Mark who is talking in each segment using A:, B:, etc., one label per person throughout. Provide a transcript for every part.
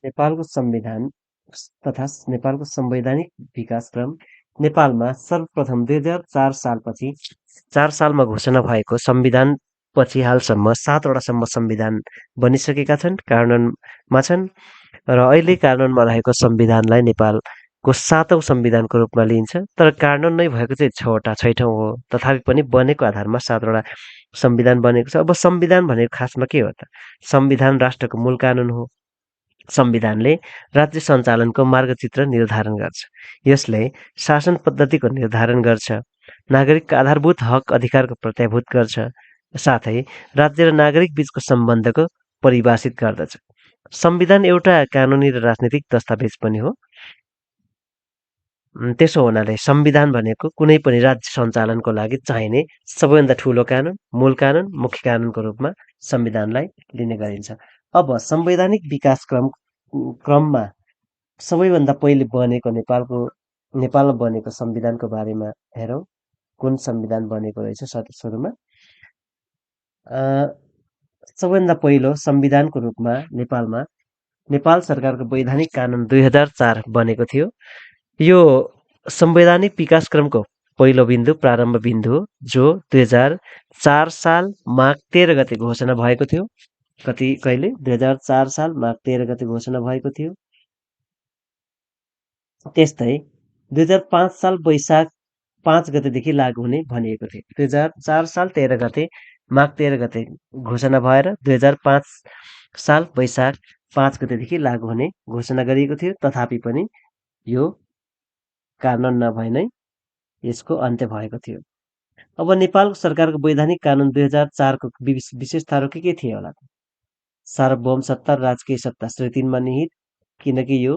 A: नेपालको संविधान तथा नेपालको संवैधानिक विकासक्रम नेपालमा सर्वप्रथम 2004 सालपछि 4 सालमा घोषणा भएको संविधान पछि हालसम्म 7वटासम्म संविधान बनिसकेका छन्, कार्यान्वयनमा छन् र अहिले कार्यान्वयनमा रहेको संविधानलाई नेपालको 7औं संविधानको रूपमा लिइन्छ। तर कार्यान्वयन नै भएको चाहिँ 6वटा छैठौँ हो। तथापि पनि बनेको आधारमा 7वटा संविधान बनेको छ। अब संविधान भनेको खासमा के हो त? संविधान राष्ट्रको मूल कानुन हो। संविधानले राज्य सञ्चालनको मार्गचित्र निर्धारण गर्छ। यसले शासन पद्धतिको निर्धारण गर्छ, नागरिकका आधारभूत हक अधिकारको प्रत्याभूत गर्छ, साथै राज्य र नागरिक बीचको सम्बन्धको परिभाषित गर्दछ। संविधान एउटा कानुनी र राजनीतिक दस्तावेज पनि हो। त्यसो हुनाले संविधान भनेको कुनै पनि राज्य सञ्चालनको लागि चाहिने सबैभन्दा ठुलो कानुन, मूल कानुन, मुख्य कानुनको रूपमा संविधानलाई लिने गरिन्छ। अब संवैधानिक क्रममा सबैभन्दा पहिले बनेको नेपालमा बनेको संविधानको बारेमा हेरौँ। कुन संविधान बनेको रहेछ सुरुमा? सबैभन्दा पहिलो संविधानको रूपमा नेपालमा नेपाल सरकारको वैधानिक कानुन 2004 बनेको थियो। यो संवैधानिक विकासक्रमको पहिलो बिन्दु, प्रारम्भ बिन्दु हो, जो 2004 साल माघ 13 गते घोषणा भएको थियो। कहिले? 2004 साल माघ 13 गते घोषणा भएको थियो। त्यस्तै 2005 साल वैशाख 5 गतेदेखि लागू हुने भनिएको थियो। 2004 साल 13 गते माघ 13 गते घोषणा भएर 2005 साल वैशाख 5 गतेदेखि लागू हुने घोषणा गरिएको थियो। तथापि पनि यो कार्यान्वयन नभई नै यसको अन्त्य भएको थियो। अब नेपाल सरकारको वैधानिक कानुन 2004 को विशेषताहरू के थिए होला? सार्वभौम सत्ता र राजकीय सत्ता श्रेणी 3 मा निहित, किनकि यो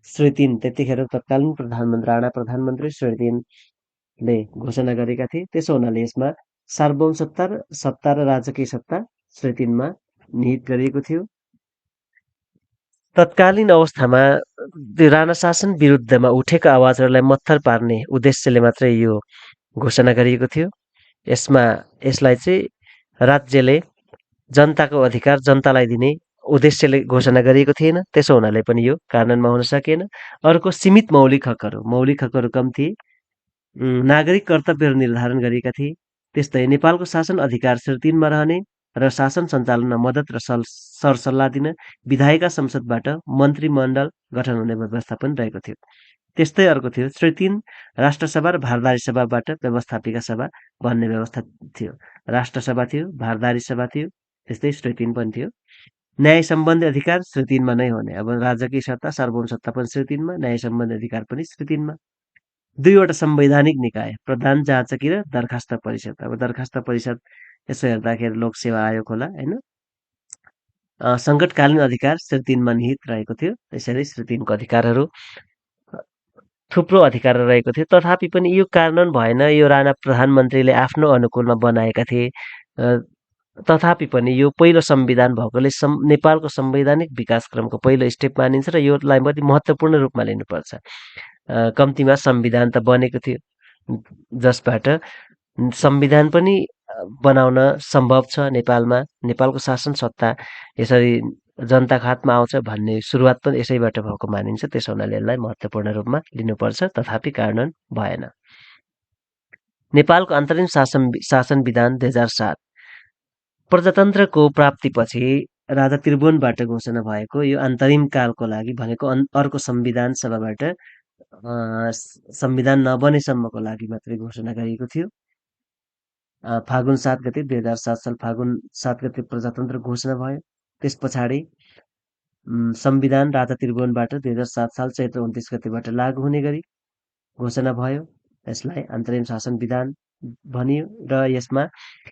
A: श्रेणी 3 त्यतिखेर तत्कालीन प्रधानमन्त्री राणा प्रधानमन्त्री श्रेणी 3 ले घोषणा गरेका थिए। त्यसो हुनाले यसमा सार्वभौम सत्ता र राजकीय सत्ता श्रेणी 3 मा निहित गरिएको थियो। तत्कालीन अवस्थामा राणा शासन विरुद्धमा उठेका आवाजहरूलाई मत्थर पार्ने उद्देश्यले मात्रै यो घोषणा गरिएको थियो। यसलाई चाहिँ राज्यले जनताको अधिकार जनतालाई दिने उद्देश्यले घोषणा गरिएको थिएन। त्यसो हुनाले पनि यो कार्यान्वयनमा हुन सकेन। अर्को सीमित मौलिक हकहरू कम थिए। नागरिक कर्तव्यहरू निर्धारण गरिएका थिए। त्यस्तै नेपालको शासन अधिकार श्रेणी 3 मा रहने र शासन सञ्चालनमा मद्दत र सरसल्लाह दिन विधायिका संसदबाट मन्त्रीमण्डल गठन हुने व्यवस्था पनि रहेको थियो। त्यस्तै अर्को थियो श्रेणी 3 राष्ट्रसभा र भारदारी सभाबाट व्यवस्थापिका सभा भन्ने व्यवस्था थियो। राष्ट्रसभा थियो, भारदारी सभा थियो, त्यस्तै श्रेणी 3 पनि थियो। न्याय सम्बन्धी अधिकार श्रेणी 3 मा नै हुने। अब राजकीय सत्ता, सार्वभौम सत्ता पनि श्रेणी 3 मा, न्याय सम्बन्धी अधिकार पनि श्रेणी 3 मा। दुईवटा संवैधानिक निकाय, प्रधान जाँचकी र दरखास्त परिषद। अब दरखास्त परिषद यसो हेर्दाखेरि लोकसेवा आयोग होला, होइन? सङ्कटकालीन अधिकार श्रेणी 3 मा निहित रहेको थियो। त्यसैले श्रेणी 3 को अधिकारहरू थुप्रो अधिकार रहेको थियो। तथापि पनि यो कार्यान्वयन भएन। यो राणा प्रधानमन्त्रीले आफ्नो अनुकूलमा बनाएका थिए। तथापि पनि यो पहिलो संविधान भएकोले नेपालको संवैधानिक विकासक्रमको पहिलो स्टेप मानिन्छ र योलाई पनि महत्त्वपूर्ण रूपमा लिनुपर्छ। कम्तीमा संविधान त बनेको थियो, जसबाट संविधान पनि बनाउन सम्भव छ नेपालमा। नेपालको शासन सत्ता यसरी जनताको हातमा आउँछ भन्ने सुरुवात पनि यसैबाट भएको मानिन्छ। त्यसो हुनाले यसलाई महत्त्वपूर्ण रूपमा लिनुपर्छ, तथापि कार्यान्वयन भएन। नेपालको अन्तरिम शासन विधान 2007 प्रजातन्त्रको प्राप्तिपछि राजा त्रिभुवनबाट घोषणा भएको यो अन्तरिम कालको लागि भनेको अर्को संविधान सभाबाट संविधान नबनेसम्मको लागि मात्रै घोषणा गरिएको थियो। फागुन 7 गते 2007 साल फागुन 7 गते प्रजातन्त्र घोषणा भयो। त्यस पछाडि संविधान राजा त्रिभुवनबाट 2007 साल चैत्र 29 गतेबाट लागू हुने गरी घोषणा भयो। यसलाई अन्तरिम शासन विधान भनियो र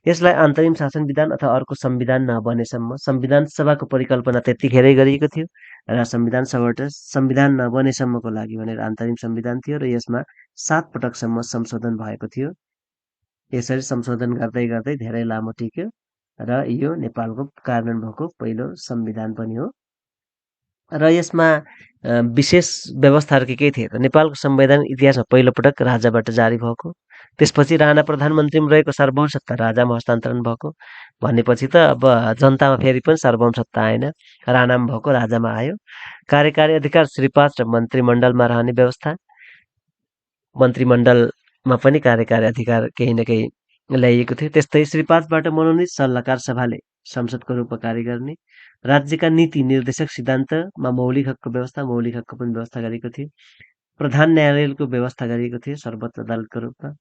A: यसलाई अन्तरिम शासन विधान अथवा अर्को संविधान नबनेसम्म, संविधान सभाको परिकल्पना त्यतिखेरै गरिएको थियो र संविधान सभाबाट संविधान नबनेसम्मको लागि भनेर अन्तरिम संविधान थियो र यसमा 7 पटकसम्म संशोधन भएको थियो। यसरी संशोधन गर्दै गर्दै धेरै लामो टिक्यो र यो नेपालको कार्यान्वयन भएको पहिलो संविधान पनि हो। र यसमा विशेष व्यवस्थाहरू के थिए त नेपालको संवैधान इतिहासमा पहिलोपटक राजाबाट जारी भएको, त्यसपछि राणा प्रधानमन्त्रीमा रहेको सार्वभौम सत्ता राजामा हस्तान्तरण भएको भनेपछि त अब जनतामा फेरि पनि सार्वभौम सत्ता आएन, राणामा भएको राजामा आयो। कार्यकारी अधिकार श्री 5 र मन्त्रीमण्डलमा रहने व्यवस्था, मन्त्रीमण्डलमा पनि कार्यकारी अधिकार केही न केही ल्याइएको थियो। त्यस्तै श्री 5बाट मनोनित सल्लाहकार सभाले संसदको रूपमा कार्य गर्ने, राज्यका नीति निर्देशक सिद्धान्तमा मौलिक हकको व्यवस्था, मौलिक हकको पनि व्यवस्था गरेको थियो। प्रधान न्यायालयको व्यवस्था गरिएको थियो सर्वोच्च अदालतको रूपमा।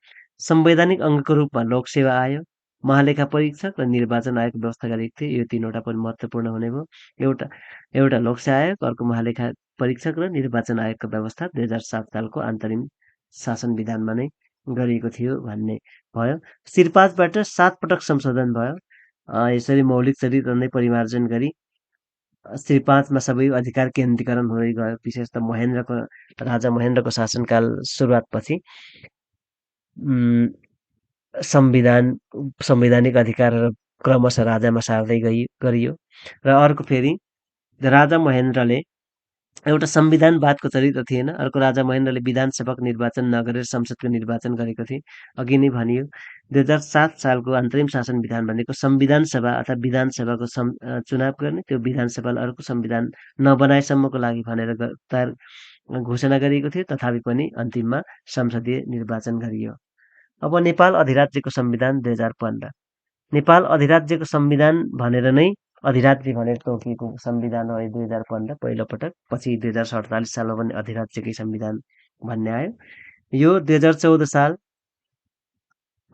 A: संवैधानिक अङ्गको रूपमा लोकसेवा आयोग, महालेखा परीक्षक र निर्वाचन आयोगको व्यवस्था गरेको थियो। यो तीनवटा पनि महत्त्वपूर्ण हुने भयो। एउटा एउटा लोकसेवा आयोग, अर्को महालेखा परीक्षक र निर्वाचन आयोगको व्यवस्था 2007 सालको अन्तरिम शासन विधानमा नै गरिएको थियो भन्ने भयो। श्री 5बाट 7 पटक संशोधन भयो। यसरी मौलिक चरित्र नै परिमार्जन गरी श्री 5मा सबै अधिकार केन्द्रीकरण हुँदै गयो। विशेष त राजा महेन्द्रको शासनकाल सुरुवातपछि संवैधानिक अधिकारहरू क्रमशः राजामा सार्दै गरियो। र अर्को फेरि राजा महेन्द्रले एउटा संविधानवादको चरित्र थिएन। अर्को राजा महेन्द्रले विधानसभाको निर्वाचन नगरेर संसदको निर्वाचन गरेको थिए। अघि नै भनियो 2007 सालको अन्तरिम शासन विधान भनेको संविधान सभा अथवा विधानसभाको चुनाव गर्ने, त्यो विधानसभाले अर्को संविधान नबनाएसम्मको लागि भनेर तयार घोषणा गरिएको थियो। तथापि पनि अन्तिममा संसदीय निर्वाचन गरियो। अब नेपाल अधिराज्यको संविधान 2015। नेपाल अधिराज्यको संविधान भनेर नै अधिराज्य भनेर तोकिएको संविधान हो 2015 पहिलोपटक। पछि 2047 सालमा पनि अधिराज्यकै संविधान भन्ने आयो। यो 2014 साल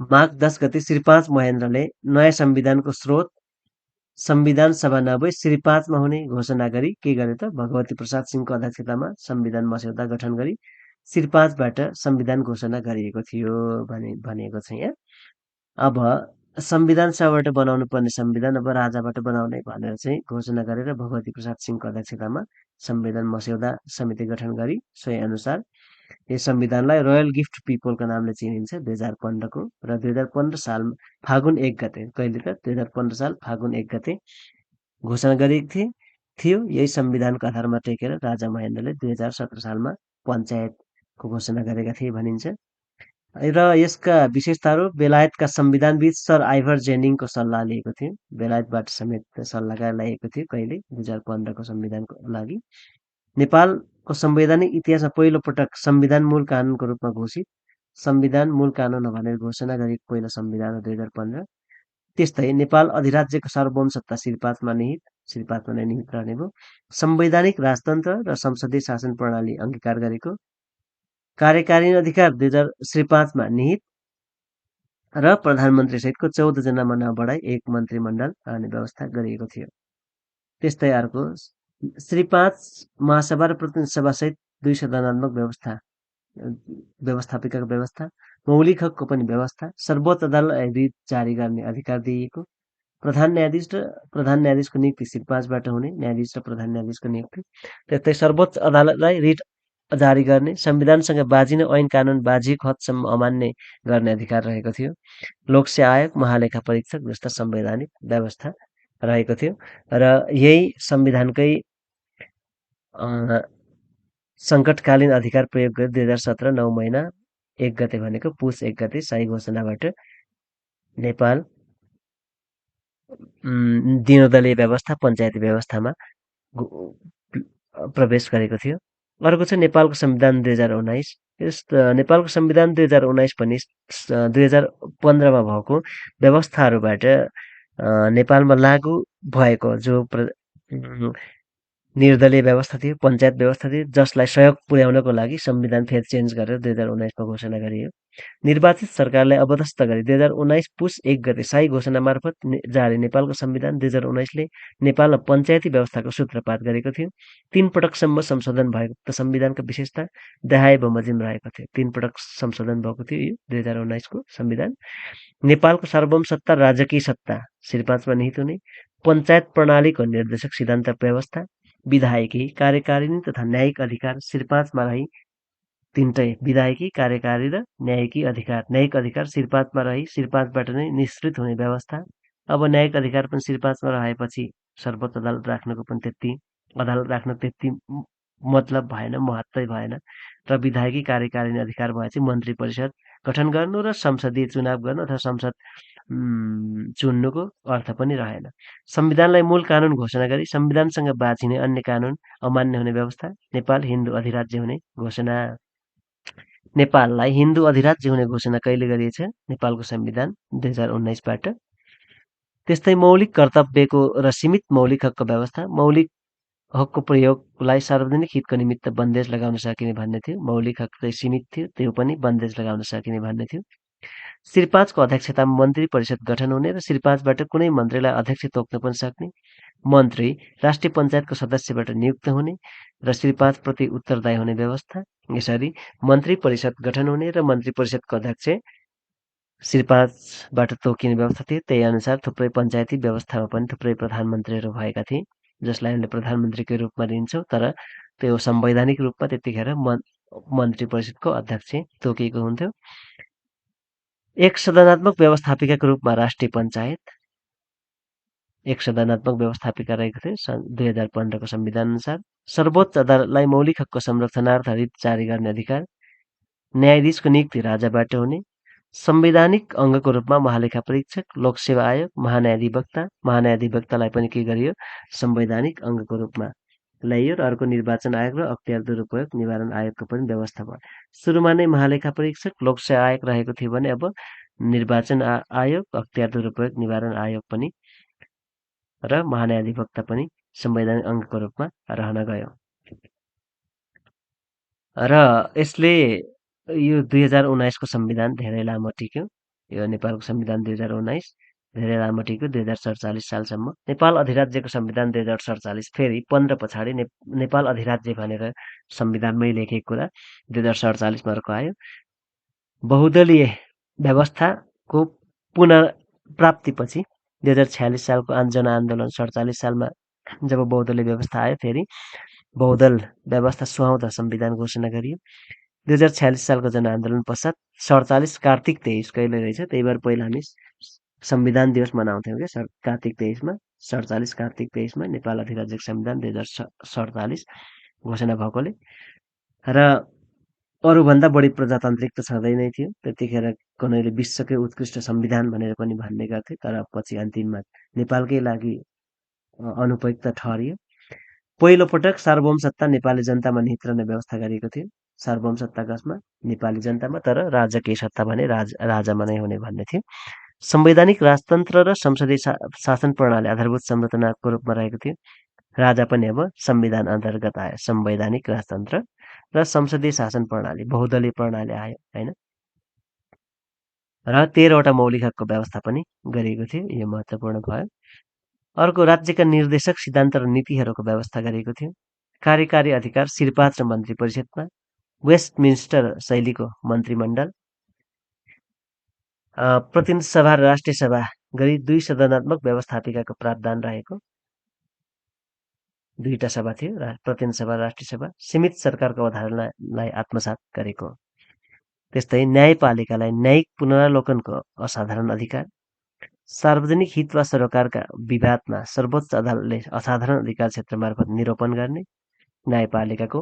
A: माघ 10 गते श्री 5 महेन्द्रले नयाँ संविधानको स्रोत संविधान सभा नभई श्री 5मा हुने घोषणा गरी के गरे त भगवती प्रसाद सिंहको अध्यक्षतामा संविधान मस्यौदा गठन गरी श्री 5बाट संविधान घोषणा गरिएको थियो भनेको छ यहाँ। अब संविधान सभाबाट बनाउनु पर्ने संविधान अब राजाबाट बनाउने भनेर चाहिँ घोषणा गरेर भगवती प्रसाद सिंहको अध्यक्षतामा संविधान मस्यौदा समिति गठन गरी सोही अनुसार यस संविधानलाई रोयल गिफ्ट पिपलको नामले चिनिन्छ 2015को। र 2015 साल फागुन 1 गते, कहिले त 2015 साल फागुन 1 गते घोषणा गरिएको थियो। यही संविधानको आधारमा टेकेर राजा महेन्द्रले 2017 सालमा पञ्चायतको घोषणा गरेका थिए भनिन्छ। र यसका विशेषताहरू बेलायतका संविधानविद सर आइभर जेनिङको सल्लाह लिएको थियो। बेलायतबाट समेत सल्लाहकार ल्याएको थियो कहिले 2015को संविधानको लागि। नेपालको संवैधानिक इतिहासमा पहिलोपटक संविधान मूल कानुनको रूपमा घोषित, संविधान मूल कानुन भनेर घोषणा गरेको पहिलो संविधान हो 2015। त्यस्तै नेपाल अधिराज्यको सार्वभौम सत्ता श्री 5मा निहित, श्री 5मा नै निहित रहने भयो। संवैधानिक राजतन्त्र र संसदीय शासन प्रणाली अङ्गीकार गरेको, कार्यकालीन अधिकार श्री 5मा निहित र प्रधानमन्त्री सहितको 14 जनामा नबढाई एक मन्त्रीमण्डल रहने व्यवस्था गरिएको थियो। त्यस्तै अर्को श्री 5 महासभा र प्रतिनिधि सभा सहित 2 सदनात्मक व्यवस्थापिकाको व्यवस्था, मौलिक हकको पनि व्यवस्था, सर्वोच्च अदालत रिट जारी गर्ने अधिकार दिइएको, प्रधान न्यायाधीश र प्रधान न्यायाधीशको नियुक्ति श्री 5बाट हुने, न्यायाधीश र प्रधान न्यायाधीशको नियुक्ति। त्यस्तै सर्वोच्च अदालतलाई रिट जारी गर्ने, संविधानसँग बाजिने ऐन कानुन बाजिएको हदसम्म अमान्य गर्ने अधिकार रहेको थियो। लोकसेवा आयोग, महालेखा परीक्षक जस्ता संवैधानिक व्यवस्था रहेको थियो। र यही संविधानकै सङ्कटकालीन अधिकार प्रयोग गरी 2017 9 महिना 1 गते भनेको पुस 1 गते शाही घोषणाबाट नेपाल दिनोदलीय व्यवस्था, पञ्चायती व्यवस्थामा प्रवेश गरेको थियो। अर्को चाहिँ नेपालको संविधान 2019। यस नेपालको संविधान 2019 पनि 2015मा भएको व्यवस्थाहरूबाट नेपालमा लागू भएको जो निर्दलीय व्यवस्था थियो, पञ्चायत व्यवस्था थियो, जसलाई सहयोग पुर्याउनको लागि संविधान फेरि चेन्ज गरेर 2019मा घोषणा गरियो। निर्वाचित सरकारलाई अबदस्त गरी 2019 पुस 1 गते शाही घोषणा मार्फत जारी नेपालको संविधान 2019ले नेपालमा पञ्चायती व्यवस्थाको सूत्रपात गरेको थियो। 3 पटकसम्म संशोधन भएको उक्त संविधानको विशेषता देहाय बमोजिम रहेको थियो। 3 पटक संशोधन भएको थियो यो 2019को संविधान। नेपालको सार्वभौम सत्ता राजकीय सत्ता श्री 5मा निहित हुने, पञ्चायत प्रणालीको निर्देशक सिद्धान्त व्यवस्था, विधायकी, कार्यकारिणी तथा न्यायिक अधिकार श्री 5मा रही तीनटै विधायकी, कार्यकारी र न्यायिक अधिकार श्री 5मा रही श्री 5बाट नै निश्चित हुने व्यवस्था। अब न्यायिक अधिकार पनि श्री 5मा रहेपछि सर्वोच्च अदालत राख्नुको पनि त्यति अदालत राख्न त्यति मतलब भएन, महत्त्वै भएन र विधायकी कार्यकारिणी अधिकार भए चाहिँ मन्त्री परिषद गठन गर्नु र संसदीय चुनाव गर्नु अथवा संसद चुन्नुको अर्थ पनि रहेन। संविधानलाई मूल कानुन घोषणा गरी संविधानसँग बाँचिने अन्य कानुन अमान्य हुने व्यवस्था, नेपाल हिन्दू अधिराज्य हुने घोषणा नेपाललाई हिन्दू अधिराज्य हुने घोषणा कहिले गरिएछ? नेपालको संविधान 2019बाट। त्यस्तै मौलिक कर्तव्यको र सीमित मौलिक हकको व्यवस्था, मौलिक हकको प्रयोगलाई सार्वजनिक हितको निमित्त बन्देज लगाउन सकिने भन्ने थियो। मौलिक हक चाहिँ सीमित थियो, त्यो पनि बन्देज लगाउन सकिने भन्ने थियो। श्री 5 को अध्यक्षतामा मन्त्री परिषद गठन हुने र श्री 5 बाट कुनै मन्त्रीलाई अध्यक्ष तोक्न पनि सक्ने, मन्त्री राष्ट्रिय पञ्चायतको सदस्यबाट नियुक्त हुने र श्री 5 प्रति उत्तरदायी हुने व्यवस्था। यसरी मन्त्री परिषद गठन हुने र मन्त्री परिषदको अध्यक्ष श्री 5 बाट तोकिने व्यवस्था थियो। त्यही अनुसार थुप्रै पञ्चायती व्यवस्थामा पनि थुप्रै प्रधानमन्त्रीहरू भएका थिए, जसलाई हामीले प्रधानमन्त्रीकै रूपमा लिन्छौँ, तर त्यो संवैधानिक रूपमा त्यतिखेर मन्त्री परिषदको अध्यक्ष तोकिएको हुन्थ्यो। एक सदनात्मक व्यवस्थापिकाको रूपमा राष्ट्रिय पञ्चायत एक सदनात्मक व्यवस्थापिका रहेको थियो सन् 2015को संविधान अनुसार। सर्वोच्च अदालतलाई मौलिक हकको संरक्षणार्थ रिट जारी गर्ने अधिकार, न्यायाधीशको नियुक्ति राजाबाट हुने, संवैधानिक अङ्गको रूपमा महालेखा परीक्षक, लोकसेवा आयोग, महान्यायाधिवक्तालाई पनि के गरियो? संवैधानिक अङ्गको रूपमा ल्याइयो र अर्को निर्वाचन आयोग र अख्तियार दुरुपयोग निवारण आयोगको पनि व्यवस्था भयो। सुरुमा नै महालेखा परीक्षक, लोकसेवा आयोग रहेको थियो भने अब निर्वाचन आयोग, अख्तियार दुरुपयोग निवारण आयोग पनि र महान्यायाधिवक्ता पनि संवैधानिक अङ्गको रूपमा रहन गयो। र यसले यो 2019को संविधान धेरै लामो टिक्यो। यो नेपालको संविधान 2019 धेरै लामो टिक्यो 2047 सालसम्म। नेपाल अधिराज्यको संविधान 2047 फेरि 15 पछाडि नेपाल अधिराज्य भनेर संविधानमै लेखेको कुरा 2047मा अर्को आयो। बहुदलीय व्यवस्थाको पुनर्प्राप्तिपछि 2046 सालको जनआन्दोलन 47 सालमा जब बहुदलीय व्यवस्था आयो, फेरि बहुदल व्यवस्था सुहाउँदा संविधान घोषणा गरियो। 2046 सालको जनआन्दोलन पश्चात 47 कार्तिक 23 कहिले रहेछ, त्यही भएर पहिला हामी संविधान दिवस मनाउँथ्यौँ क्या, कार्तिक 23मा। 47 कार्तिक 23मा नेपाल अधिराज्यको संविधान 2047 घोषणा भएकोले। र अरूभन्दा बढी प्रजातान्त्रिक त छँदै नै थियो। त्यतिखेर कुनैले विश्वकै उत्कृष्ट संविधान भनेर पनि भन्ने गर्थे, तर पछि अन्तिममा नेपालकै लागि अनुपयुक्त ठहरियो। पहिलो पटक सार्वभौम सत्ता नेपाली जनतामा निहित रहने व्यवस्था गरिएको थियो। सार्वभौम सत्ता कसमा? नेपाली जनतामा, तर राजकीय सत्ता भने राजामा नै हुने भन्ने थियो। संवैधानिक राजतन्त्र र संसदीय शासन प्रणाली आधारभूत संरचनाको रूपमा रहेको थियो। राजा पनि अब संविधान अन्तर्गत आयो। संवैधानिक राजतन्त्र र संसदीय शासन प्रणाली, बहुदलीय प्रणाली आयो हैन। र 13वटा मौलिक हकको व्यवस्था पनि गरिएको थियो। यो महत्त्वपूर्ण भयो। अर्को, राज्यका निर्देशक सिद्धान्त र नीतिहरूको व्यवस्था गरिएको थियो। कार्यकारी अधिकार श्री 5 र मन्त्री परिषदमा, वेस्टमिन्स्टर शैलीको मन्त्रीमण्डल, प्रतिनिधि सभा र राष्ट्रिय सभा गरी 2 सदनात्मक व्यवस्थापिकाको प्रावधान रहेको। 2टा सभा थियो, प्रतिनिधि सभा र राष्ट्रिय सभा। सीमित सरकारको अवधारणालाई आत्मसात गरेको। त्यस्तै न्यायपालिकालाई न्यायिक पुनरावलोकनको असाधारण अधिकार, सार्वजनिक हित वा सरोकारका विवादमा सर्वोच्च अदालतले असाधारण अधिकार क्षेत्र मार्फत निरूपण गर्ने, न्यायपालिकाको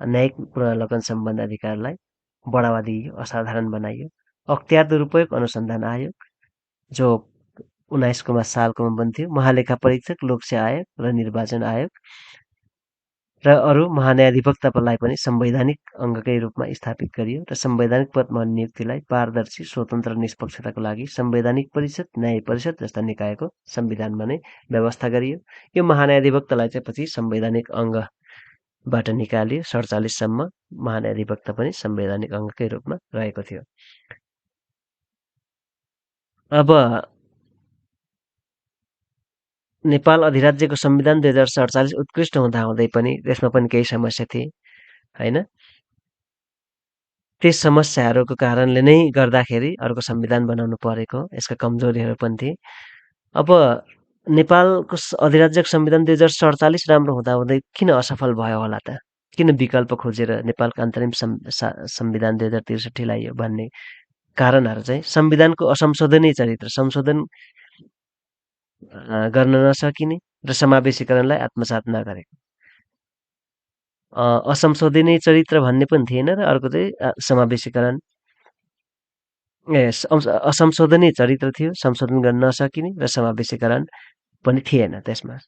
A: न्यायिक पुनरावलोकन सम्बन्धी अधिकारलाई बढावा दिइयो, असाधारण बनाइयो। अख्तियार दुरुपयोग अनुसन्धान आयोग, जो 19 सालकोमा बन्थ्यो। महालेखा परीक्षक, लोकसेवा आयोग र निर्वाचन आयोग र अरू महान्यायाधिवक्तालाई पनि संवैधानिक अङ्गकै रूपमा स्थापित गरियो र संवैधानिक पदमा नियुक्तिलाई पारदर्शी, स्वतन्त्र, निष्पक्षताको लागि संवैधानिक परिषद, न्याय परिषद जस्ता निकायको संविधानमा नै व्यवस्था गरियो। यो महान्यायाधिवक्तालाई चाहिँ पछि संवैधानिक अङ्गबाट निकालियो। 47 सम्म महान्यायाधिवक्ता पनि संवैधानिक अङ्गकै रूपमा रहेको थियो। अब नेपाल अधिराज्यको संविधान 2047 उत्कृष्ट हुँदाहुँदै पनि त्यसमा पनि केही समस्या थिए हैन। त्यस समस्याहरूको कारणले नै गर्दाखेरि अर्को संविधान बनाउनु परेको, यसका कमजोरीहरू पनि थिए। अब नेपालको अधिराज्यको संविधान 2047 राम्रो हुँदाहुँदै किन असफल भयो होला त? किन विकल्प खोजेर नेपालको अन्तरिम संविधान 2063 ल्याइयो भन्ने कारणहरू चाहिँ संविधानको असंशोधनीय चरित्र, संशोधन गर्न नसकिने, र समावेशीकरणलाई आत्मसात नगरेको। असंशोधनीय चरित्र भन्ने पनि थिएन र अर्को चाहिँ समावेशीकरण असंशोधनीय चरित्र थियो, संशोधन गर्न नसकिने र समावेशीकरण पनि थिएन त्यसमा।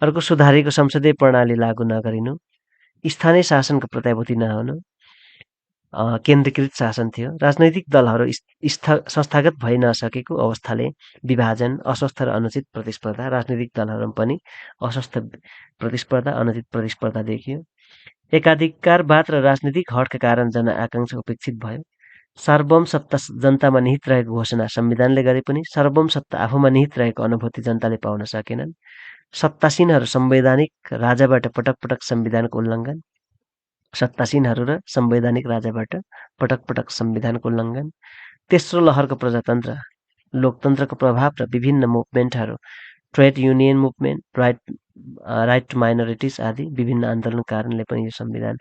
A: अर्को सुधारिएको संसदीय प्रणाली लागू नगरिनु, स्थानीय शासनको प्रत्याभूति नहुनु, केन्द्रीकृत शासन थियो। राजनैतिक दलहरू संस्थागत भइ नसकेको अवस्थाले विभाजन, अस्वस्थ र अनुचित प्रतिस्पर्धा, राजनैतिक दलहरूमा पनि अस्वस्थ प्रतिस्पर्धा, अनुचित प्रतिस्पर्धा देखियो। एकाधिकारवाद र राजनीतिक हडका कारण जनआकांक्षा उपेक्षित भयो। सार्वभौम सत्ता जनतामा निहित रहेको घोषणा संविधानले गरे पनि सार्वभौम सत्ता आफूमा निहित रहेको अनुभूति जनताले पाउन सकेनन्। सत्तासीनहरू संवैधानिक राजाबाट पटक पटक संविधानको उल्लङ्घन, सत्तासीनहरू र संवैधानिक राजाबाट पटक पटक संविधानको उल्लङ्घन। तेस्रो लहरको प्रजातन्त्र, लोकतन्त्रको प्रभाव र विभिन्न मुभमेन्टहरू, trade union movement, right to minorities आदि विभिन्न आन्दोलनको कारणले पनि यो संविधान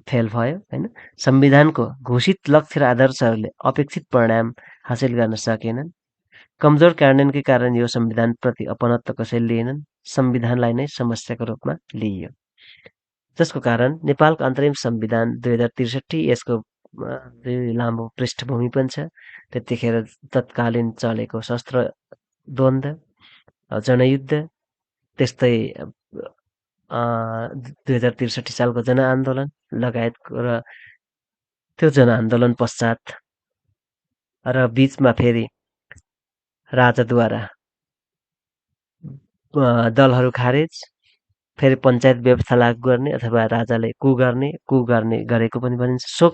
A: फेल भयो हैन। संविधानको घोषित लक्ष्य र आदर्शहरूले अपेक्षित परिणाम हासिल गर्न सकेनन्। कमजोर कार्यान्वयनकै कारण यो संविधानप्रति अपनत्व कसैले लिएनन्। संविधानलाई नै समस्याको रूपमा लिइयो, जसको कारण नेपालको अन्तरिम संविधान 2063 यसको लामो पृष्ठभूमि पनि छ। त्यतिखेर तत्कालीन चलेको शस्त्र द्वन्द्व, जनयुद्ध, त्यस्तै 2063 सालको जनआन्दोलन लगायतको र त्यो जनआन्दोलन पश्चात र बीचमा फेरि राजाद्वारा दलहरू खारेज, फेरि पञ्चायत व्यवस्था लागू गर्ने अथवा राजाले कु गर्ने गरेको पनि भनिन्छ। सो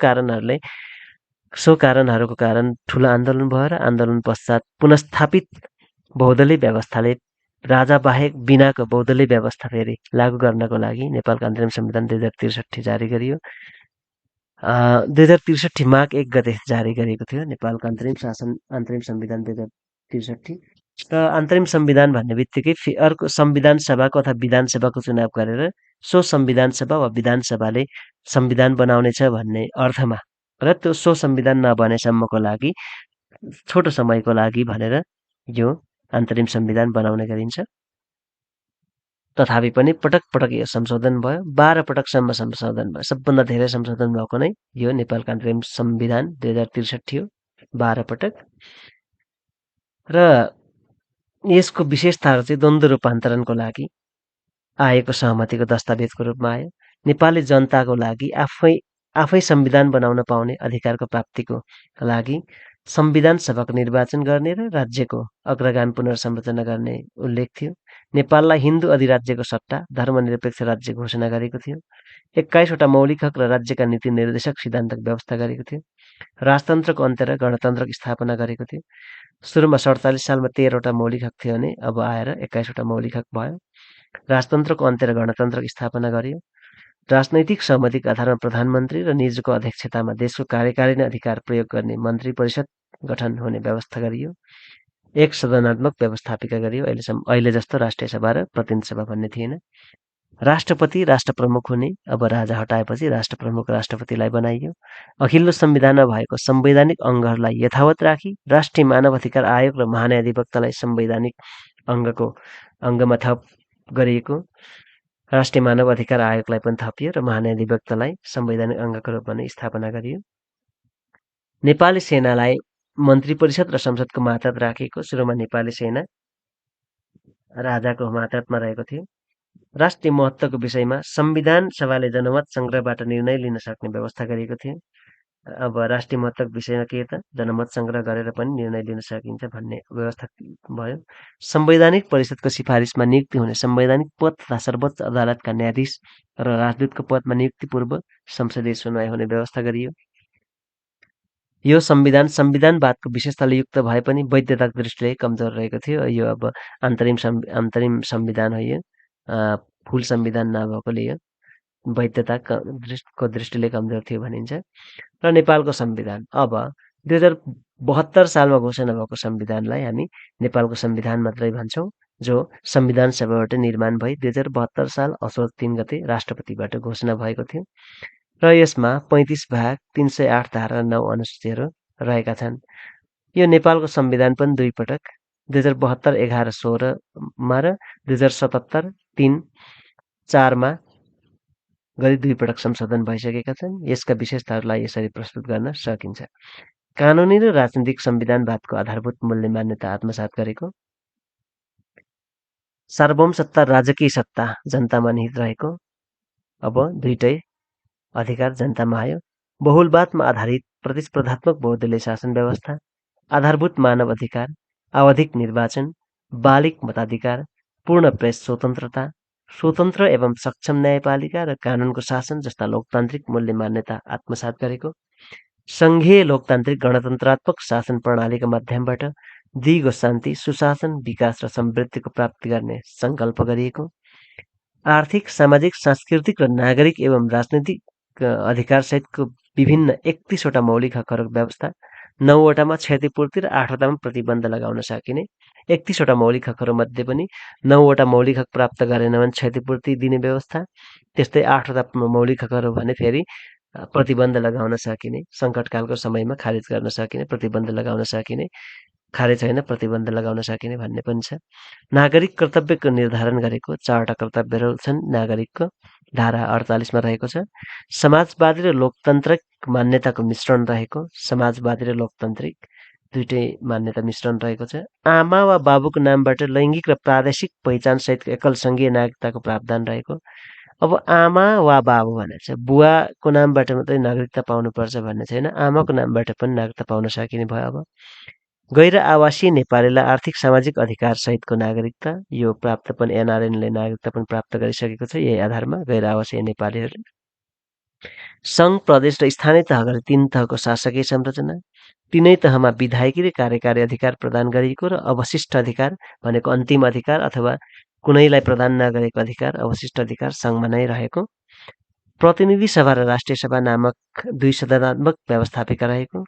A: कारणहरूको कारण ठुलो आन्दोलन भयो र आन्दोलन पश्चात पुनस्थापित बहुदलीय व्यवस्थाले राजा बाहेक बिनाको बहुदलीय व्यवस्था फेरि लागू गर्नको लागि नेपालको अन्तरिम संविधान 2063 जारी गरियो। 2063 माघ 1 गते जारी गरिएको थियो नेपालको अन्तरिम संविधान 2063। र अन्तरिम संविधान भन्ने बित्तिकै अर्को संविधान सभाको अथवा विधान सभाको चुनाव गरेर सो संविधान सभा वा विधान सभाले संविधान बनाउनेछ भन्ने अर्थमा र त्यो सो संविधान नबनेसम्मको लागि छोटो समयको लागि भनेर यो अन्तरिम संविधान बनाउने गरिन्छ। तथापि पनि पटक पटक यो संशोधन भयो, 12 पटकसम्म संशोधन भयो। सबभन्दा धेरै संशोधन भएको नै यो नेपालको अन्तरिम संविधान 2063 हो, 12 पटक। र यसको विशेषताहरू चाहिँ द्वन्द्व रूपान्तरणको लागि आएको सहमतिको दस्तावेजको रूपमा आयो। नेपाली जनताको लागि आफै संविधान बनाउन पाउने अधिकारको प्राप्तिको लागि संविधान सभाको निर्वाचन गर्ने र राज्यको अग्रगामी पुनर्संरचना गर्ने उल्लेख थियो। नेपाललाई हिन्दू अधिराज्यको सट्टा धर्मनिरपेक्ष राज्य घोषणा गरेको थियो। 21वटा मौलिक हक र राज्यका नीति निर्देशक सिद्धान्तको व्यवस्था गरेको थियो। राजतन्त्रको अन्त्य र गणतन्त्रको स्थापना गरेको थियो। सुरुमा 47 सालमा 13वटा मौलिक हक थियो भने अब आएर 21वटा मौलिक हक भयो। राजतन्त्रको अन्त्य र गणतन्त्रको स्थापना गरियो। राजनैतिक सहमतिको आधारमा प्रधानमन्त्री र निजको अध्यक्षतामा देशको कार्यकारिणी अधिकार प्रयोग गर्ने मन्त्री परिषद गठन हुने व्यवस्था गरियो। एक सदनात्मक व्यवस्थापिका गरियो। अहिले जस्तो राष्ट्रिय सभा र प्रतिनिधि सभा भन्ने थिएन। राष्ट्रपति राष्ट्र प्रमुख हुने, अब राजा हटाएपछि राष्ट्र प्रमुख राष्ट्रपतिलाई बनाइयो। अघिल्लो संविधानमा भएको संवैधानिक अङ्गहरूलाई यथावत राखी राष्ट्रिय मानव अधिकार आयोग र महान्यायाधिवक्तालाई संवैधानिक अङ्गमा थप गरिएको। राष्ट्रिय मानव अधिकार आयोगलाई पनि थपियो र महान्यायाधिवक्तालाई संवैधानिक अङ्गको रूपमा नै स्थापना गरियो। नेपाली सेनालाई मन्त्री परिषद र संसदको मातहत राखिएको। सुरुमा नेपाली सेना राजाको मातहतमा रहेको थियो। राष्ट्रिय महत्त्वको विषयमा संविधान सभाले जनमत संग्रहबाट निर्णय लिन सक्ने व्यवस्था गरिएको थियो। अब राष्ट्रिय महत्त्वको विषयमा के त जनमत संग्रह गरेर पनि निर्णय लिन सकिन्छ भन्ने व्यवस्था भयो। संवैधानिक परिषदको सिफारिसमा नियुक्ति हुने संवैधानिक पद तथा सर्वोच्च अदालतका न्यायाधीश र राजदूतको पदमा नियुक्ति पूर्व संसदीय सुनवाई हुने व्यवस्था गरियो। यो संविधानवादको विशेषताले युक्त भए पनि वैधताको दृष्टिले कमजोर रहेको थियो। यो अब अन्तरिम संविधान हो। यो फुल संविधान नभएकोले यो वैधताको दृष्टिले कमजोर थियो भनिन्छ। र नेपालको संविधान अब 2072 सालमा घोषणा भएको संविधानलाई हामी नेपालको संविधान मात्रै भन्छौँ, जो संविधान सभाबाट निर्माण भई 2072 साल असोज 3 गते राष्ट्रपतिबाट घोषणा भएको थियो। र यसमा 35 भाग, 308 धारा, 9 अनुसूचीहरू रहेका छन्। यो नेपालको संविधान पनि 2 पटक 2072 11-16 र 2077 3-4 गरी 2 पटक संशोधन भइसकेका छन्। यसका विशेषताहरूलाई यसरी प्रस्तुत गर्न सकिन्छ। कानुनी र राजनीतिक संविधानवादको आधारभूत मूल्य मान्यता आत्मसात गरेको, सार्वभौम सत्ता राजकीय सत्ता जनतामा निहित रहेको, अब दुईटै अधिकार जनतामा आयो। बहुलवादमा आधारित प्रतिस्पर्धात्मक बहुदलीय शासन व्यवस्था, आधारभूत मानव अधिकार, आवधिक निर्वाचन, बालिक मताधिकार, पूर्ण प्रेस स्वतन्त्रता, स्वतन्त्र एवं सक्षम न्यायपालिका र कानुनको शासन जस्ता लोकतान्त्रिक मूल्य मान्यता आत्मसात गरेको, संघीय लोकतान्त्रिक गणतन्त्रात्मक शासन प्रणालीका माध्यमबाट दिगो शान्ति, सुशासन, विकास र समृद्धिको प्राप्ति गर्ने सङ्कल्प गरिएको, आर्थिक, सामाजिक, सांस्कृतिक र नागरिक एवं राजनैतिक अधिकारसहितको विभिन्न 31वटा मौलिक हकहरूको व्यवस्था, 9वटामा क्षतिपूर्ति र 8वटामा प्रतिबन्ध लगाउन सकिने, 31वटा मौलिक हकहरूमध्ये पनि 9वटा मौलिक हक प्राप्त गरेन भने क्षतिपूर्ति दिने व्यवस्था, त्यस्तै 8वटा मौलिक हकहरू भने फेरि प्रतिबन्ध लगाउन सकिने, सङ्कटकालको समयमा खारिज गर्न सकिने, प्रतिबन्ध लगाउन सकिने, खारेज होइन प्रतिबन्ध लगाउन सकिने भन्ने पनि छ। नागरिक कर्तव्यको निर्धारण गरेको 4वटा कर्तव्यहरू छन् नागरिकको, धारा 48मा रहेको छ। समाजवादी र लोकतान्त्रिक मान्यताको मिश्रण रहेको, समाजवादी र लोकतान्त्रिक दुईटै मान्यता मिश्रण रहेको छ। आमा वा बाबुको नामबाट लैङ्गिक र प्रादेशिक पहिचानसहितको एकल सङ्घीय नागरिकताको प्रावधान रहेको। अब आमा वा बाबु भनेर चाहिँ बुवाको नामबाट मात्रै नागरिकता पाउनुपर्छ भन्ने छैन, आमाको नामबाट पनि नागरिकता पाउन सकिने भयो। अब गैर आवासीय नेपालीलाई आर्थिक सामाजिक अधिकार सहितको नागरिकता, यो प्राप्त पनि एनआरएनले नागरिकता पनि प्राप्त गरिसकेको छ। यही आधारमा गैर आवासीय नेपालीहरूले सङ्घ, प्रदेश र स्थानीय तहगरी 3 तहको शासकीय संरचना, 3 तहमा विधायकी र कार्यकारी अधिकार प्रदान गरिएको र अवशिष्ट अधिकार भनेको अन्तिम अधिकार अथवा कुनैलाई प्रदान नगरेको अधिकार, अवशिष्ट अधिकार सङ्घमा नै रहेको, प्रतिनिधि सभा र राष्ट्रिय सभा नामक 2 सदनात्मक व्यवस्थापिका रहेको,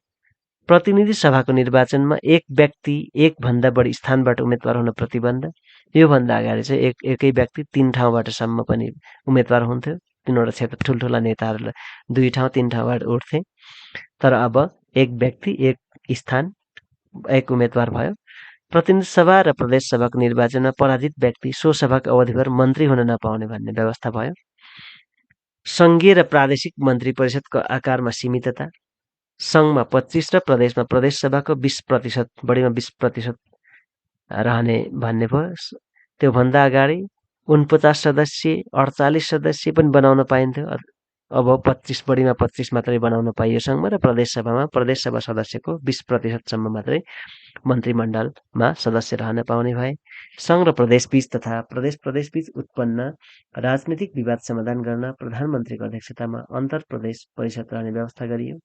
A: प्रतिनिधि सभाको निर्वाचनमा एक व्यक्ति एक भन्दा बढी स्थानबाट उम्मेदवार हुन प्रतिबन्ध। योभन्दा अगाडि चाहिँ एकै व्यक्ति 3 ठाउँबाटसम्म पनि उम्मेदवार हुन्थ्यो। 3वटा क्षेत्र ठुल्ठुला नेताहरूलाई 2 ठाउँ 3 ठाउँबाट उठ्थे, तर अब एक व्यक्ति एक स्थान एक उम्मेदवार भयो। प्रतिनिधि सभा र प्रदेश सभाको निर्वाचनमा पराजित व्यक्ति सो सभाको अवधिभर मन्त्री हुन नपाउने भन्ने व्यवस्था भयो। सङ्घीय र प्रादेशिक मन्त्री परिषदको आकारमा सीमितता, सङ्घमा 25 र प्रदेशमा प्रदेश सभाको 20%, बढीमा 20% रहने भन्ने भयो। त्योभन्दा अगाडि 49 सदस्य 48 सदस्य पनि बनाउन पाइन्थ्यो, अब 25 बढीमा 25 मात्रै बनाउन पाइयो सङ्घमा, र प्रदेश सभामा प्रदेश सभा सदस्यको 20%सम्म मात्रै मन्त्रीमण्डलमा सदस्य रहन पाउने भए। सङ्घ र प्रदेशबीच तथा प्रदेशबीच उत्पन्न राजनीतिक विवाद समाधान गर्न प्रधानमन्त्रीको अध्यक्षतामा अन्तर प्रदेश परिषद रहने व्यवस्था गरियो।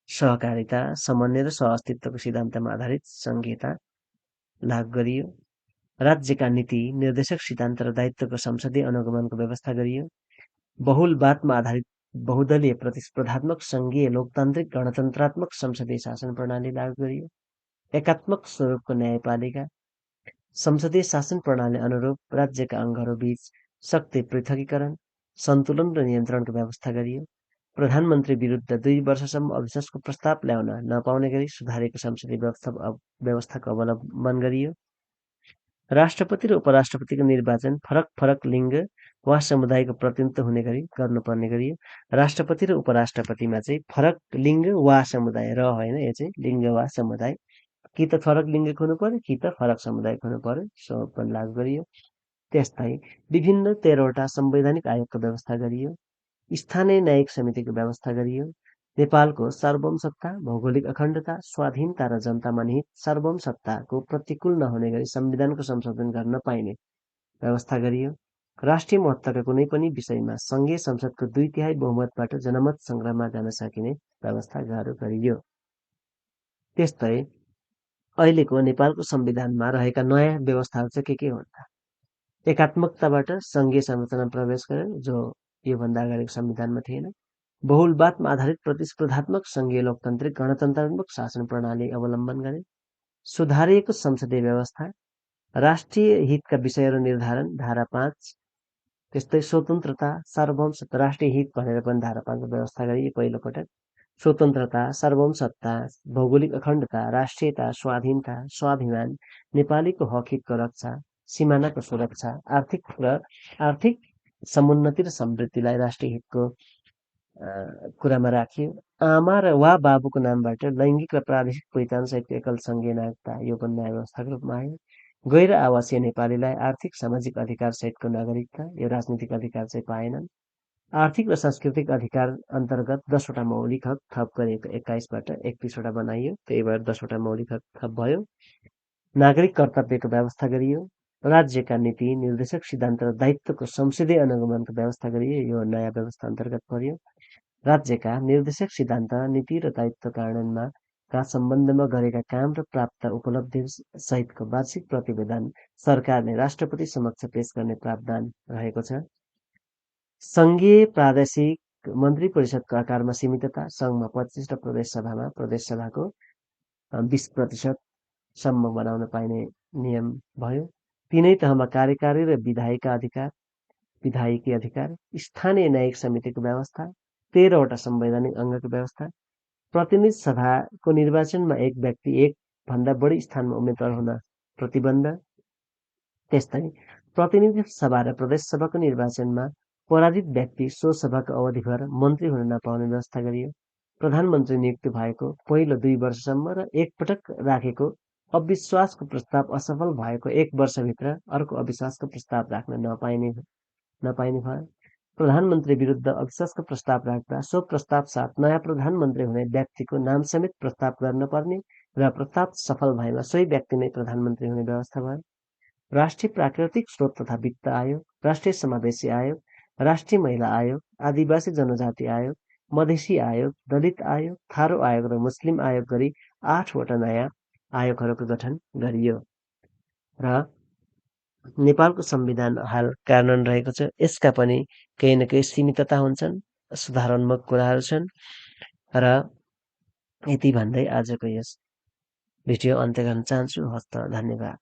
A: सहकारिता, समन्वय र सहअस्तित्वको सिद्धान्तमा आधारित सङ्घीयता लागू गरियो। राज्यका नीति, निर्देशक सिद्धान्त र दायित्वको संसदीय अनुगमनको व्यवस्था गरियो। बहुलवादमा आधारित बहुदलीय प्रतिस्पर्धात्मक सङ्घीय लोकतान्त्रिक गणतन्त्रात्मक संसदीय शासन प्रणाली लागू गरियो। एकात्मक स्वरूपको न्यायपालिका, संसदीय शासन प्रणाली अनुरूप राज्यका अङ्गहरूबीच शक्ति पृथकीकरण, सन्तुलन र नियन्त्रणको व्यवस्था गरियो। प्रधानमन्त्री विरुद्ध 2 वर्षसम्म अविश्वासको प्रस्ताव ल्याउन नपाउने गरी सुधारिएको संसदीय व्यवस्थाको अवलम्बन गरियो। राष्ट्रपति र उपराष्ट्रपतिको निर्वाचन फरक लिङ्ग वा समुदायको प्रतिनिधित्व हुने गरी गर्नुपर्ने गरियो। राष्ट्रपति र उपराष्ट्रपतिमा चाहिँ फरक लिङ्ग वा समुदाय र होइन, यो चाहिँ लिङ्ग वा समुदाय, कि त फरक लिङ्गको हुनु पर्यो कि त फरक समुदायको हुनु पर्यो, सो पनि लागू गरियो। त्यस्तै विभिन्न 13वटा संवैधानिक आयोगको व्यवस्था गरियो। स्थानीय न्यायिक समितिको व्यवस्था गरियो। नेपालको सार्वभौम सत्ता, भौगोलिक अखण्डता, स्वाधीनता र जनतामा निहित सार्वभौम सत्ताको प्रतिकूल नहुने गरी संविधानको संशोधन गर्न पाइने व्यवस्था गरियो। राष्ट्रिय महत्त्वका कुनै पनि विषयमा सङ्घीय संसदको 2/3 बहुमतबाट जनमत सङ्ग्रहमा जान सकिने व्यवस्था गरियो। त्यस्तै अहिलेको नेपालको संविधानमा रहेका नयाँ व्यवस्थाहरू चाहिँ के हुन् त? एकात्मकताबाट सङ्घीय संरचना प्रवेश गर्यो, जो योभन्दा अगाडिको संविधानमा थिएन। बहुलवादमा आधारित प्रतिस्पर्धात्मक सङ्घीय लोकतान्त्रिक गणतन्त्रात्मक शासन प्रणाली अवलम्बन गरे। सुधारिएको संसदीय व्यवस्था, राष्ट्रिय हितका विषयहरू निर्धारण, धारा 5। त्यस्तै स्वतन्त्रता, सार्वभौम राष्ट्रिय हित भनेर पनि धारा 5 व्यवस्था गरियो पहिलो पटक। स्वतन्त्रता, सार्वभौमसत्ता, भौगोलिक अखण्डता, राष्ट्रियता, स्वाधीनता, स्वाभिमान, नेपालीको हक हितको रक्षा, सिमानाको सुरक्षा, आर्थिक समुन्नति र समृद्धिलाई राष्ट्रिय हितको कुरामा राखियो। आमा र वा बाबुको नामबाट लैङ्गिक र प्रादेशिक पहिचान सहितको एकल सङ्घीय नागरिकता यो पनि न्याय व्यवस्थाको रूपमा आयो। गैर आवासीय नेपालीलाई आर्थिक सामाजिक अधिकार सहितको नागरिकता, यो राजनीतिक अधिकार चाहिँ पाएनन्। आर्थिक र सांस्कृतिक अधिकार अन्तर्गत 10वटा मौलिक हक थप गरिएको 21बाट 31वटा बनाइयो। त्यही भएर 10वटा मौलिक हक थप भयो। नागरिक कर्तव्यको व्यवस्था गरियो। राज्यका नीति, निर्देशक सिद्धान्त र दायित्वको संसदीय अनुगमनको व्यवस्था गरियो। यो नयाँ व्यवस्था अन्तर्गत पर्यो। राज्यका निर्देशक सिद्धान्त, नीति र दायित्व कार्यान्वयनमा का सम्बन्धमा गरेका काम र प्राप्त उपलब्धि सहितको वार्षिक प्रतिवेदन सरकारले राष्ट्रपति समक्ष पेश गर्ने प्रावधान रहेको छ। सङ्घीय प्रादेशिक मन्त्री परिषदको आकारमा सीमितता, सङ्घमा 25 र प्रदेश सभाको 20% सम्म बनाउन पाइने नियम भयो। तीनै तहमा कार्यकारी र विधायकी अधिकार, स्थानीय न्यायिक समितिको व्यवस्था, 13वटा संवैधानिक अङ्गको व्यवस्था, प्रतिनिधि सभाको निर्वाचनमा एक व्यक्ति एक भन्दा बढी स्थानमा उम्मेद्वार हुन प्रतिबन्ध। त्यस्तै प्रतिनिधि सभा र प्रदेश सभाको निर्वाचनमा पराजित व्यक्ति सो सभाको अवधिभर मन्त्री हुन नपाउने व्यवस्था गरियो। प्रधानमन्त्री नियुक्ति भएको पहिलो 2 वर्षसम्म र एकपटक राखेको अविश्वासको प्रस्ताव असफल भएको 1 वर्षभित्र अर्को अविश्वासको प्रस्ताव राख्न नपाइने भयो। प्रधानमन्त्री विरुद्ध अविश्वासको प्रस्ताव राख्दा सो प्रस्ताव साथ नयाँ प्रधानमन्त्री हुने व्यक्तिको नाम समेत प्रस्ताव गर्न पर्ने र प्रस्ताव सफल भएमा सोही व्यक्ति नै प्रधानमन्त्री हुने व्यवस्था भयो। राष्ट्रिय प्राकृतिक स्रोत तथा वित्त आयोग, राष्ट्रिय समावेशी आयोग, राष्ट्रिय महिला आयोग, आदिवासी जनजाति आयोग, मधेसी आयोग, दलित आयोग, थारू आयोग र मुस्लिम आयोग गरी 8वटा नयाँ आयोगहरूको गठन गरियो। र नेपालको संविधान हाल कार्यान्वयन रहेको छ। यसका पनि केही न केही सीमितता हुन्छन्, सुधारोन्मुख कुराहरू छन्। र यति भन्दै आजको यस भिडियो अन्त्य गर्न चाहन्छु। हस्त, धन्यवाद।